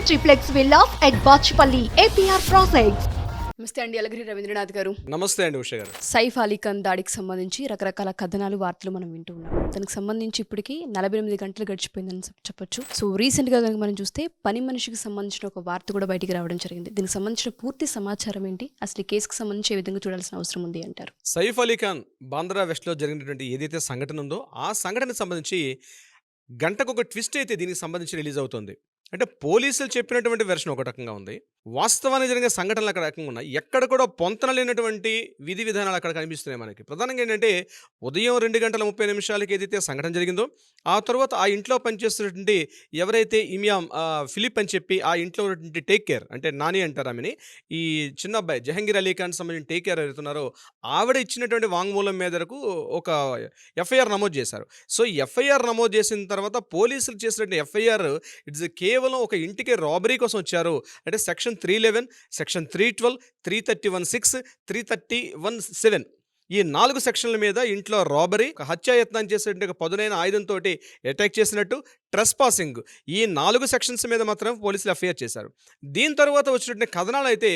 triplex villas at Bachpalli, APR Projects. నమస్తే అండి, అలగిరి రవీంద్రనాథ్ గారు. నమస్తే అండి ఉష గారు. సైఫ్ అలీ ఖాన్ దాడికి సంబంధించి రకరకాల కథనాలు, వార్తలు మనం వింటూ ఉన్నాం. దానికి సంబంధించి ఇప్పటికీ 48 గంటలు గడిచిపోయిందని చెప్పొచ్చు. సో రీసెంట్ గా మనం చూస్తే పని మనిషికి సంబంధించిన ఒక వార్త కూడా బయటికి రావడం జరిగింది. దీనికి సంబంధించిన పూర్తి సమాచారం ఏంటి, అసలు ఈ కేసుకు సంబంధించి ఏ విధంగా చూడాల్సిన అవసరం ఉంది అంటారు? సైఫ్ అలీ ఖాన్ బాంద్రా వెస్ట్ లో జరిగినటువంటి ఏదైతే సంఘటన ఉందో ఆ సంఘటనకు సంబంధించి గంటకు ఒక ట్విస్ట్ అయితే దీనికి సంబంధించి రిలీజ్ అవుతుంది. అంటే పోలీసులు చెప్పినటువంటి వెర్షన్ ఒక రకంగా ఉంది, వాస్తవానికి జరిగిన సంఘటనలు అక్కడ రకంగా ఉన్నాయి. ఎక్కడ కూడా పొంతన లేనటువంటి విధి విధానాలు అక్కడ కనిపిస్తున్నాయి మనకి. ప్రధానంగా ఏంటంటే ఉదయం 2:30 ఏదైతే సంఘటన జరిగిందో ఆ తర్వాత ఆ ఇంట్లో పనిచేస్తున్నటువంటి ఎవరైతే ఇమియాం ఫిలిప్ అని చెప్పి ఆ ఇంట్లో ఉన్నటువంటి టేక్ కేర్, అంటే నాని అంటారు ఆమెని, ఈ చిన్న అబ్బాయి జహంగీర్ అలీ ఖాన్ సంబంధించిన టేక్ కేర్ ఎవరుతున్నారో ఆవిడ ఇచ్చినటువంటి వాంగ్మూలం మేరకు ఒక ఎఫ్ఐఆర్ నమోదు చేశారు. సో ఎఫ్ఐఆర్ నమోదు చేసిన తర్వాత పోలీసులు చేసినటువంటి ఎఫ్ఐఆర్ ఇట్స్ కేవలం ఒక ఇంటికి రాబరీ కోసం వచ్చారు. అంటే సెక్షన్ 311, సెక్షన్ 312, 331(6), 331(7) ఈ 4 సెక్షన్ల మీద ఇంట్లో రాబరీ, హత్యాయత్నం చేసేటువంటి పదునైన ఆయుధంతో అటాక్ చేసినట్టు, ట్రెస్ పాసింగ్, ఈ 4 సెక్షన్స్ మీద మాత్రం పోలీసులు ఎఫ్ఐఆర్ చేశారు. దీని తర్వాత వచ్చినటువంటి కథనాలు అయితే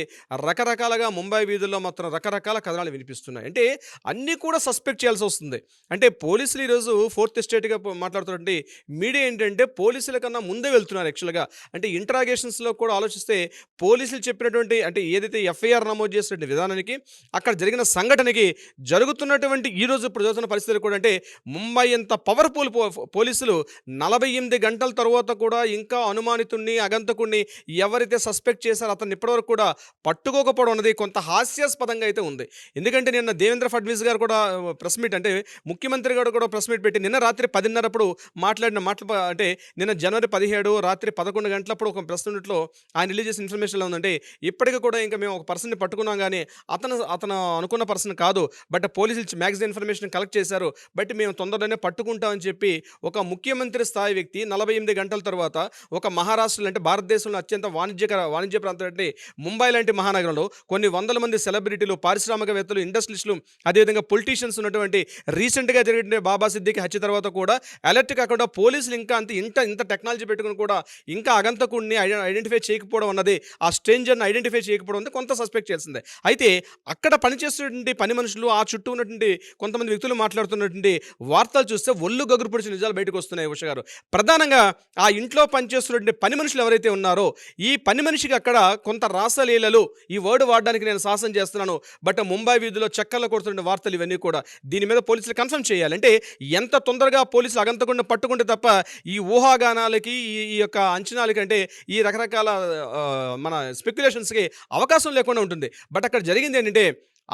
రకరకాలుగా ముంబై వీధుల్లో మాత్రం రకరకాల కథనాలు వినిపిస్తున్నాయి. అంటే అన్నీ కూడా సస్పెక్ట్ చేయాల్సి వస్తుంది. అంటే పోలీసులు ఈరోజు ఫోర్త్ ఎస్టేట్గా మాట్లాడుతున్నటువంటి మీడియా ఏంటంటే పోలీసుల కన్నా ముందే వెళ్తున్నారు యాక్చువల్గా. అంటే ఇంట్రాగేషన్స్లో కూడా ఆలోచిస్తే పోలీసులు చెప్పినటువంటి, అంటే ఏదైతే ఎఫ్ఐఆర్ నమోదు చేసినటువంటి విధానానికి, అక్కడ జరిగిన సంఘటనకి, జరుగుతున్నటువంటి ఈరోజు ఇప్పుడు జరుగుతున్న పరిస్థితులు కూడా, అంటే ముంబై అంత పవర్ఫుల్ పోలీసులు 48 గంటల తర్వాత కూడా ఇంకా అనుమానితుడిని, అగంతకుడిని ఎవరైతే సస్పెక్ట్ చేశారో అతన్ని ఇప్పటివరకు కూడా పట్టుకోకపోవడం అనేది కొంత హాస్యాస్పదంగా అయితే ఉంది. ఎందుకంటే నిన్న దేవేంద్ర ఫడ్నవీస్ గారు కూడా ప్రెస్ మీట్, అంటే ముఖ్యమంత్రి గారు కూడా ప్రెస్ మీట్ పెట్టి నిన్న రాత్రి 10:30 మాట్లాడిన మాటలు, అంటే నిన్న జనవరి 17 రాత్రి 11 గంటలప్పుడు ఒక ప్రెస్ మీట్లో ఆయన రిలీజ్ చేసిన ఇన్ఫర్మేషన్లో ఉందంటే ఇప్పటికీ కూడా ఇంకా మేము ఒక పర్సన్ని పట్టుకున్నాం కానీ అతను అనుకున్న పర్సన్ కాదు, బట్ పోలీసులు మ్యాక్సిమం ఇన్ఫర్మేషన్ కలెక్ట్ చేశారు, బట్ మేము తొందరలోనే పట్టుకుంటామని చెప్పి ఒక ముఖ్యమంత్రి స్థాయి వ్యక్తి 48 గంటల తర్వాత ఒక మహారాష్ట్రలో, అంటే భారతదేశంలో అత్యంత వాణిజ్య ప్రాంతం అంటే ముంబై లాంటి మహానగరంలో కొన్ని వందల మంది సెలబ్రిటీలు, పారిశ్రామికవేత్తలు, ఇండస్ట్రియలిస్టులు, అదేవిధంగా పొలిటీషియన్స్ ఉన్నటువంటి రీసెంట్గా జరిగిన బాబా సిద్దికి హత్య తర్వాత కూడా అలర్ట్ కాకుండా పోలీసులు ఇంకా ఇంత టెక్నాలజీ పెట్టుకుని కూడా ఇంకా అగంతకుడిని ఐడెంటిఫై చేయకపోవడం అన్నది, ఆ స్ట్రేంజర్ని ఐడెంటిఫై చేయకపోవడం అనేది కొంత సస్పెక్ట్ చేసింది. అయితే అక్కడ పనిచేస్తున్నటువంటి పని మనుషులు, ఆ చుట్టూ ఉన్నటువంటి కొంతమంది వ్యక్తులు మాట్లాడుతున్నటువంటి వార్తలు చూస్తే ఒళ్ళు గగురు పొడిచిన నిజాలు బయటకు వస్తున్నాయి ఉష గారు. ప్రధానంగా ఆ ఇంట్లో పనిచేస్తున్నటువంటి పని మనుషులు ఎవరైతే ఉన్నారో ఈ పని మనిషికి అక్కడ కొంత రాసలీలలు, ఈ వర్డ్ వాడడానికి నేను సాహసం చేస్తున్నాను, బట్ ముంబై వీధిలో చక్కర్లు కొడుతున్న వార్తలు ఇవన్నీ కూడా దీని మీద పోలీసులు కన్ఫర్మ్ చేయాలి. అంటే ఎంత తొందరగా పోలీసులు అగంతకుండా పట్టుకుంటే తప్ప ఈ ఊహాగానాలకి, ఈ యొక్క అంచనాలకి, అంటే ఈ రకరకాల మన స్పెక్యులేషన్స్కి అవకాశం లేకుండా ఉంటుంది. బట్ అక్కడ జరిగింది ఏంటంటే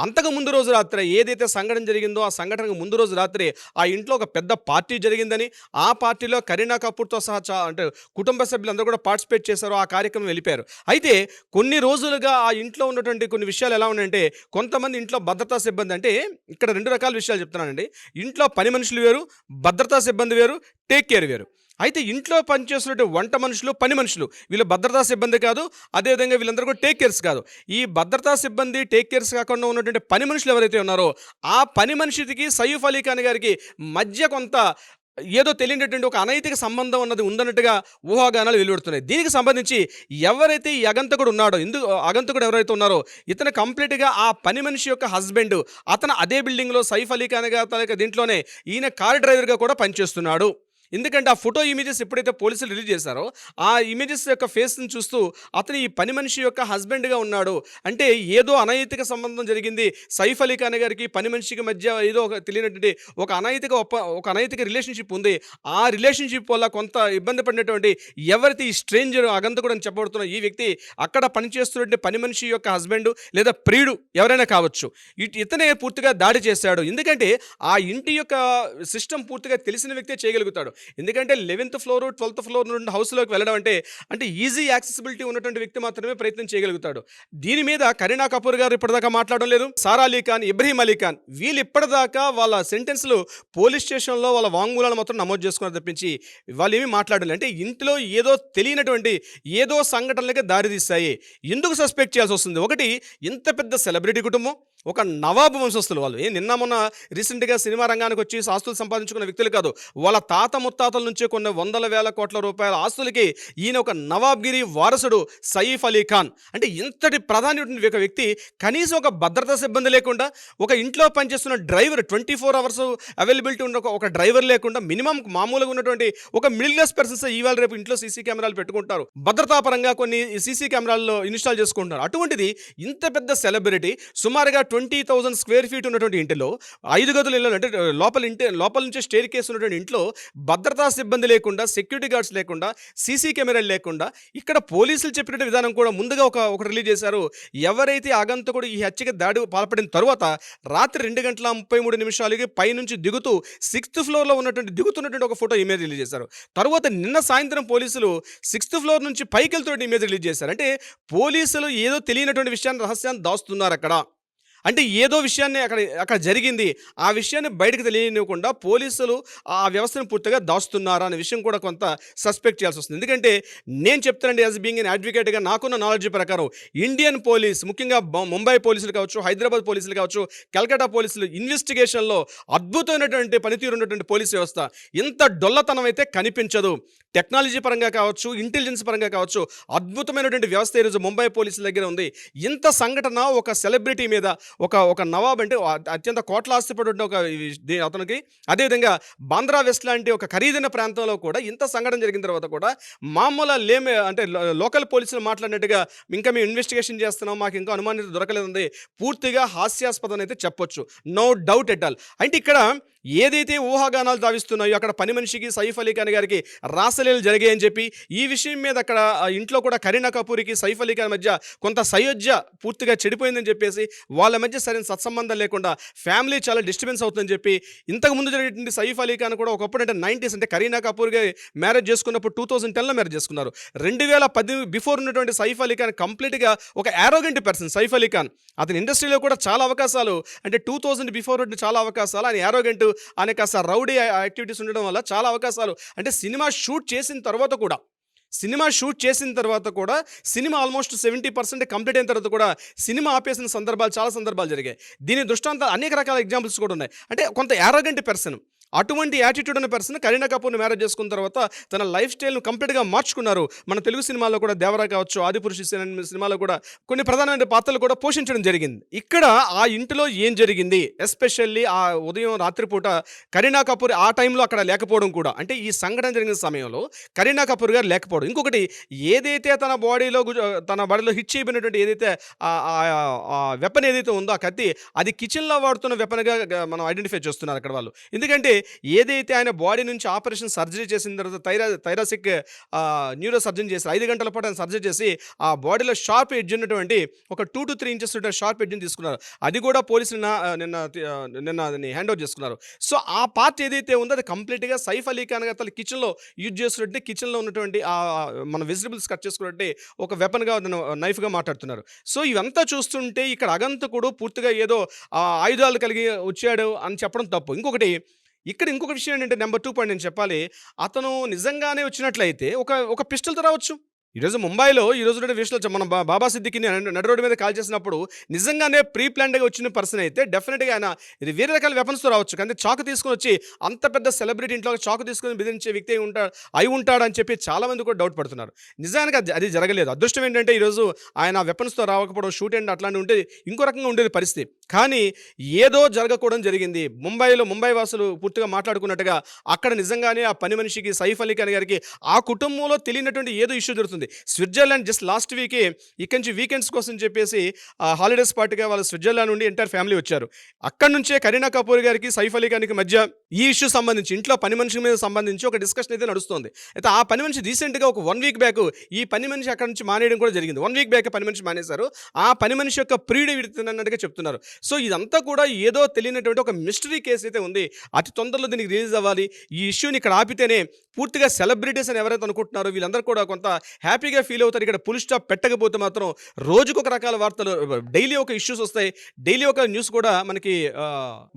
అంతకు ముందు రోజు రాత్రి ఏదైతే సంఘటన జరిగిందో ఆ సంఘటనకు ముందు రోజు రాత్రి ఆ ఇంట్లో ఒక పెద్ద పార్టీ జరిగిందని, ఆ పార్టీలో కరీనా కపూర్తో సహా అంటే కుటుంబ సభ్యులందరూ కూడా పార్టిసిపేట్ చేశారు, ఆ కార్యక్రమం వెళ్ళిపోయారు. అయితే కొన్ని రోజులుగా ఆ ఇంట్లో ఉన్నటువంటి కొన్ని విషయాలు ఎలా ఉన్నాయంటే, కొంతమంది ఇంట్లో భద్రతా సిబ్బంది, అంటే ఇక్కడ 2 రకాల విషయాలు చెప్తున్నానండి. ఇంట్లో పని మనుషులు వేరు, భద్రతా సిబ్బంది వేరు, టేక్ కేర్ వేరు. అయితే ఇంట్లో పనిచేస్తున్నట్టు వంట మనుషులు, పని మనుషులు, వీళ్ళు భద్రతా సిబ్బంది కాదు, అదేవిధంగా వీళ్ళందరూ కూడా టేక్ కేర్స్ కాదు. ఈ భద్రతా సిబ్బంది, టేక్ కేర్స్ కాకుండా ఉన్నటువంటి పని మనుషులు ఎవరైతే ఉన్నారో ఆ పని మనిషికి సైఫ్ అలీ ఖాన్ గారికి మధ్య కొంత ఏదో తెలియనటువంటి ఒక అనైతిక సంబంధం ఉన్నది ఉందన్నట్టుగా ఊహాగానాలు వెలువడుతున్నాయి. దీనికి సంబంధించి ఎవరైతే ఈ అగంతకుడు ఉన్నాడో, అగంతకుడు ఎవరైతే ఉన్నారో ఇతను కంప్లీట్గా ఆ పని మనిషి యొక్క హస్బెండ్, అతను అదే బిల్డింగ్లో సైఫ్ అలీ ఖాన్ గారి దీంట్లోనే ఈయన కార్ డ్రైవర్గా కూడా పనిచేస్తున్నాడు. ఎందుకంటే ఆ ఫోటో ఇమేజెస్ ఎప్పుడైతే పోలీసులు రిలీజ్ చేశారో ఆ ఇమేజెస్ యొక్క ఫేస్ని చూస్తూ అతను ఈ పని మనిషి యొక్క హస్బెండ్గా ఉన్నాడు, అంటే ఏదో అనైతిక సంబంధం జరిగింది సైఫ్ అలీ ఖాన్ గారికి పని మనిషికి మధ్య, ఏదో ఒక తెలియనటువంటి ఒక అనైతిక రిలేషన్షిప్ ఉంది. ఆ రిలేషన్షిప్ వల్ల కొంత ఇబ్బంది పడినటువంటి ఎవరైతే ఈ స్ట్రేంజర్ అగంతకుడు అని చెప్పబడుతున్న ఈ వ్యక్తి అక్కడ పనిచేస్తున్నటువంటి పని మనిషి యొక్క హస్బెండ్ లేదా ప్రియుడు ఎవరైనా కావచ్చు, ఇతనే పూర్తిగా దాడి చేశాడు. ఎందుకంటే ఆ ఇంటి యొక్క సిస్టమ్ పూర్తిగా తెలిసిన వ్యక్తే చేయగలుగుతాడు. ఎందుకంటే 11th ఫ్లోర్ 12th ఫ్లోర్ నుండి హౌస్లోకి వెళ్ళడం అంటే ఈజీ యాక్సెసిబిలిటీ ఉన్నటువంటి వ్యక్తి మాత్రమే ప్రయత్నం చేయగలుగుతాడు. దీని మీద కరీనా కపూర్ గారు ఇప్పటిదాకా మాట్లాడడం లేదు, సారా అలీ ఖాన్, ఇబ్రహీం అలీ ఖాన్, వీళ్ళు ఇప్పటిదాకా వాళ్ళ సెంటెన్స్లు పోలీస్ స్టేషన్లో వాళ్ళ వాంగ్మూలాలు మాత్రం నమోదు చేసుకున్నారు తప్పించి వాళ్ళు ఏమీ మాట్లాడలేదు. అంటే ఇంట్లో ఏదో తెలియనటువంటి ఏదో సంఘటనలకి దారితీస్తాయి. ఎందుకు సస్పెక్ట్ చేయాల్సి వస్తుంది? ఒకటి, ఇంత పెద్ద సెలబ్రిటీ కుటుంబం, ఒక నవాబు వంశస్థులు వాళ్ళు. నిన్న మొన్న రీసెంట్‌గా సినిమా రంగానికి వచ్చి ఆస్తులు సంపాదించుకున్న వ్యక్తులు కాదు. వాళ్ళ తాత ముత్తాతల నుంచే కొన్ని వందల వేల కోట్ల రూపాయల ఆస్తులకి ఈయన ఒక నవాబ్‌గిరి వారసుడు సయీఫ్ అలీ ఖాన్. అంటే ఇంతటి ప్రాధాన్యత ఒక వ్యక్తి కనీసం ఒక భద్రతా సిబ్బంది లేకుండా, ఒక ఇంట్లో పనిచేస్తున్న డ్రైవర్ 24 అవర్స్ అవైలబిలిటీ ఉన్న ఒక డ్రైవర్ లేకుండా, మినిమం మామూలుగా ఉన్నటువంటి ఒక మిడిల్ క్లాస్ పర్సన్స్ ఇవాళ రేపు ఇంట్లో సీసీ కెమెరాలు పెట్టుకుంటారు. భద్రతా పరంగా కొన్ని సీసీ కెమెరాల్లో ఇన్‌స్టాల్ చేసుకుంటున్నారు. అటువంటిది ఇంత పెద్ద సెలబ్రిటీ సుమారుగా 20,000 స్క్వేర్ ఫీట్ ఉన్నటువంటి ఇంటిలో 5 గదుల ఇల్లు అంటే లోపల నుంచే స్టేర్ కేస్ ఉన్నటువంటి ఇంట్లో భద్రతా సిబ్బంది లేకుండా, సెక్యూరిటీ గార్డ్స్ లేకుండా, సీసీ కెమెరాలు లేకుండా, ఇక్కడ పోలీసులు చెప్పినట్టు విధానం కూడా ముందుగా ఒక రిలీజ్ చేశారు. ఎవరైతే ఆగంతకుడు ఈ హత్యకి దాడి పాల్పడిన తర్వాత రాత్రి 2:33 పైనుంచి దిగుతూ 6th ఫ్లోర్లో దిగుతున్నటువంటి ఒక ఫోటో ఇమేజ్ రిలీజ్ చేశారు. తర్వాత నిన్న సాయంత్రం పోలీసులు 6th ఫ్లోర్ నుంచి పైకి వెళ్తున్న ఇమేజ్ రిలీజ్ చేశారు. అంటే పోలీసులు ఏదో తెలియనటువంటి విషయాన్ని, రహస్యాన్ని దాస్తున్నారు అక్కడ. అంటే ఏదో విషయాన్ని అక్కడ జరిగింది, ఆ విషయాన్ని బయటకు తెలియనివ్వకుండా పోలీసులు ఆ వ్యవస్థను పూర్తిగా దాస్తున్నారా అనే విషయం కూడా కొంత సస్పెక్ట్ చేయాల్సి వస్తుంది. ఎందుకంటే నేను చెప్తానండి, యాజ్ బీయింగ్ ఎన్ అడ్వకేట్గా నాకున్న నాలెడ్జ్ ప్రకారం ఇండియన్ పోలీస్, ముఖ్యంగా ముంబై పోలీసులు కావచ్చు, హైదరాబాద్ పోలీసులు కావచ్చు, కలకత్తా పోలీసులు ఇన్వెస్టిగేషన్లో అద్భుతమైనటువంటి పనితీరు ఉన్నటువంటి పోలీస్ వ్యవస్థ. ఇంత డొల్లతనం అయితే కనిపించదు. టెక్నాలజీ పరంగా కావచ్చు, ఇంటెలిజెన్స్ పరంగా కావచ్చు, అద్భుతమైనటువంటి వ్యవస్థ ఈరోజు ముంబై పోలీసుల దగ్గర ఉంది. ఇంత సంఘటన ఒక సెలబ్రిటీ మీద, ఒక నవాబ్ అంటే అత్యంత కోట్ల ఆస్తిపడి ఒక అతనికి, అదేవిధంగా బాంద్రా వెస్ట్ లాంటి ఒక ఖరీదైన ప్రాంతంలో కూడా ఇంత సంఘటన జరిగిన తర్వాత కూడా మామూలు అంటే లోకల్ పోలీసులు మాట్లాడినట్టుగా ఇంకా మేము ఇన్వెస్టిగేషన్ చేస్తున్నాం, మాకు ఇంకా అనుమానిత దొరకలేదండి, పూర్తిగా హాస్యాస్పదం అయితే చెప్పొచ్చు. No doubt at all. అంటే ఇక్కడ ఏదైతే ఊహాగానాలు దావిస్తున్నాయో అక్కడ పని మనిషికి సైఫ్ అలీ ఖాన్ గారికి రాసలీలు జరిగాయని చెప్పి, ఈ విషయం మీద అక్కడ ఇంట్లో కూడా కరీనా కపూర్కి సైఫ్ అలీ ఖాన్ మధ్య కొంత సయోధ్య పూర్తిగా చెడిపోయిందని చెప్పేసి, వాళ్ళ మధ్య సరైన సత్సంబంధం లేకుండా ఫ్యామిలీ చాలా డిస్టర్బెన్స్ అవుతుందని చెప్పి, ఇంతకుముందు జరిగినటువంటి సైఫ్ అలీ ఖాన్ కూడా ఒకప్పుడు అంటే 90s అంటే కరీనా కపూర్గా మ్యారేజ్ చేసుకున్నప్పుడు 2010లో మ్యారేజ్ చేసుకున్నారు. 2010 బిఫోర్ ఉన్నటువంటి సైఫ్ అలీ ఖాన్ కంప్లీట్గా ఒక యారోగెంట్ పర్సన్ సైఫ్ అలీ ఖాన్. అతని ఇండస్ట్రీలో కూడా చాలా అవకాశాలు, అంటే 2000 బిఫోర్ చాలా అవకాశాలు, ఆయన యారోగెంట్, ఆయన కాస్త రౌడీ యాక్టివిటీస్ ఉండడం వల్ల చాలా అవకాశాలు. అంటే సినిమా షూట్ చేసిన తర్వాత కూడా సినిమా ఆల్మోస్ట్ 70% కంప్లీట్ అయిన తర్వాత కూడా సినిమా ఆపేసిన సందర్భాలు, చాలా సందర్భాలు జరిగాయి. దీని దృష్టాంతం అనేక రకాల ఎగ్జాంపుల్స్ కూడా ఉన్నాయి. అంటే కొంత యారోగెంట్ పర్సన్, అటువంటి యాటిట్యూడ్ ఉన్న పర్సన్ కరీనా కపూర్ని మ్యారేజ్ చేసుకున్న తర్వాత తన లైఫ్ స్టైల్ను కంప్లీట్గా మార్చుకున్నారు. మన తెలుగు సినిమాలో కూడా దేవరా కావచ్చు, ఆదిపురుషు సినిమాలో కూడా కొన్ని ప్రధానమైన పాత్రలు కూడా పోషించడం జరిగింది. ఇక్కడ ఆ ఇంటిలో ఏం జరిగింది, ఎస్పెషల్లీ ఆ ఉదయం రాత్రిపూట కరీనా కపూర్ ఆ టైంలో అక్కడ లేకపోవడం కూడా, అంటే ఈ సంఘటన జరిగిన సమయంలో కరీనా కపూర్ గారు లేకపోవడం. ఇంకొకటి, ఏదైతే తన బాడీలో హిట్ చేయబడినటువంటి ఏదైతే వెపన్ ఏదైతే ఉందో, ఆ కత్తి, అది కిచెన్లో వాడుతున్న వెపన్గా మనం ఐడెంటిఫై చేస్తున్నారు అక్కడ వాళ్ళు. ఎందుకంటే ఏదైతే ఆయన బాడీ నుంచి ఆపరేషన్ సర్జరీ చేసిన తర్వాత థైరాసిక్ న్యూరో సర్జన్ చేసి 5 గంటల పాటు ఆయన సర్జరీ చేసి ఆ బాడీలో షార్ప్ ఎడ్జ్ ఉన్నటువంటి ఒక 2 to 3 ఇంచెస్ షార్ప్ ఎడ్జ్ని తీసుకున్నారు. అది కూడా పోలీసులు నిన్న హ్యాండ్ ఓవర్ చేసుకున్నారు. సో ఆ పార్ట్ ఏదైతే ఉందో అది కంప్లీట్గా సైఫ్ అలీ ఖాన్ గారు తన కిచెన్లో యూజ్ చేస్తున్నట్టు, కిచెన్లో ఉన్నటువంటి మన వెజిటబుల్స్ కట్ చేసుకున్నట్టు ఒక వెపన్గా, నైఫ్గా మాట్లాడుతున్నారు. సో ఇవంతా చూస్తుంటే ఇక్కడ అగంతకుడు పూర్తిగా ఏదో ఆయుధాలు కలిగి వచ్చాడు అని చెప్పడం తప్పు. ఇక్కడ ఇంకొక విషయం ఏంటంటే, నెంబర్ 2 పాయింట్ నేను చెప్పాలి. అతను నిజంగానే వచ్చినట్లయితే ఒక పిస్టల్తో రావచ్చు. ఈరోజు ముంబైలో ఈరోజు విషయంలో మన బాబా సిద్దికిని నడి రోడ్డు మీద కాల్ చేసినప్పుడు నిజంగానే ప్రీ ప్లాన్డ్గా వచ్చిన పర్సన్ అయితే డెఫినెట్గా ఆయన ఇది వేరే రకాల వెపన్స్తో రావచ్చు. కానీ చాకు తీసుకొని వచ్చి అంత పెద్ద సెలబ్రిటీ ఇంట్లో చాకు తీసుకొని బెదిరించే వ్యక్తి అయి ఉంటాడని చెప్పి చాలామంది కూడా డౌట్ పడుతున్నారు. నిజానికి అది జరగలేదు. అదృష్టం ఏంటంటే ఈరోజు ఆయన వెపన్స్తో రాకపోవడం, షూట్ అండ్ అట్లాంటి ఉంటే ఇంకో రకంగా ఉండేది పరిస్థితి. కానీ ఏదో జరగకూడదు జరిగింది. ముంబై వాసులు పూర్తిగా మాట్లాడుకున్నట్టుగా అక్కడ నిజంగానే ఆ పని మనిషికి సైఫ్ అలీ ఖాన్ గారికి ఆ కుటుంబంలో తెలియనటువంటి ఏదో ఇష్యూ జరుగుతుంది. స్విట్జర్లాండ్ జస్ట్ లాస్ట్ వీకే ఇక్కడి నుంచి వీకెండ్స్ కోసం చెప్పేసి హాలిడేస్ పార్టీగా వాళ్ళు స్విట్జర్లాండ్ నుండి ఎంటైర్ ఫ్యామిలీ వచ్చారు. అక్కడి నుంచే కరీనా కపూర్ గారికి సైఫ్ అలీ ఖాన్కి మధ్య ఈ ఇష్యూ సంబంధించి, ఇంట్లో పని మనిషి మీద సంబంధించి ఒక డిస్కషన్ అయితే నడుస్తుంది. అయితే ఆ పని మనిషి రీసెంట్గా ఒక 1 week బ్యాక్ ఈ పని మనిషి అక్కడి నుంచి మానేయడం కూడా జరిగింది. 1 week బ్యాక్ పని మనిషి మానేశారు. ఆ పని మనిషి యొక్క ప్రియుడు విడుతున్నట్టుగా చెప్తున్నారు. సో ఇదంతా కూడా ఏదో తెలియనటువంటి ఒక మిస్టరీ కేసు అయితే ఉంది. అతి తొందరలో దీనికి రిలీజ్ అవ్వాలి. ఈ ఇష్యూని ఇక్కడ ఆపితేనే పూర్తిగా సెలబ్రిటీస్ అని ఎవరైతే అనుకుంటున్నారో వీళ్ళందరూ కూడా కొంత హ్యాపీగా ఫీల్ అవుతారు. ఇక్కడ ఫుల్ స్టాప్ పెట్టకపోతే మాత్రం రోజుకొక రకాల వార్తలు, డైలీ ఒక ఇష్యూస్ వస్తాయి. డైలీ ఒక న్యూస్ కూడా మనకి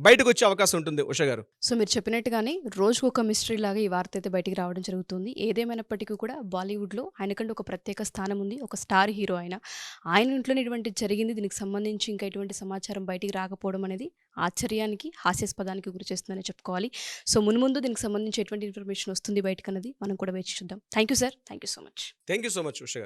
బయటకు వచ్చే అవకాశం ఉంటుంది ఉష గారు. సో మీరు చెప్పినట్టుగానే రోజుకు ఒక మిస్టరీ లాగా ఈ వార్త అయితే బయటికి రావడం జరుగుతుంది. ఏదేమైనప్పటికీ కూడా బాలీవుడ్లో ఆయనకంటే ఒక ప్రత్యేక స్థానం ఉంది. ఒక స్టార్ హీరో ఆయన ఇంట్లోనే ఇటువంటి జరిగింది. దీనికి సంబంధించి ఇంకా ఎటువంటి సమాచారం బయటికి రాకపోవడం అనేది ఆశ్చర్యానికి, హాస్యాస్పదానికి గురి చేస్తుందని చెప్పుకోవాలి. సో మున్ముందు దీనికి సంబంధించి ఎటువంటి ఇన్ఫర్మేషన్ వస్తుంది బయటకు అన్నది మనం కూడా వేచి చూద్దాం. Thank you sir, thank you so much. Thank you so much Usha గారు.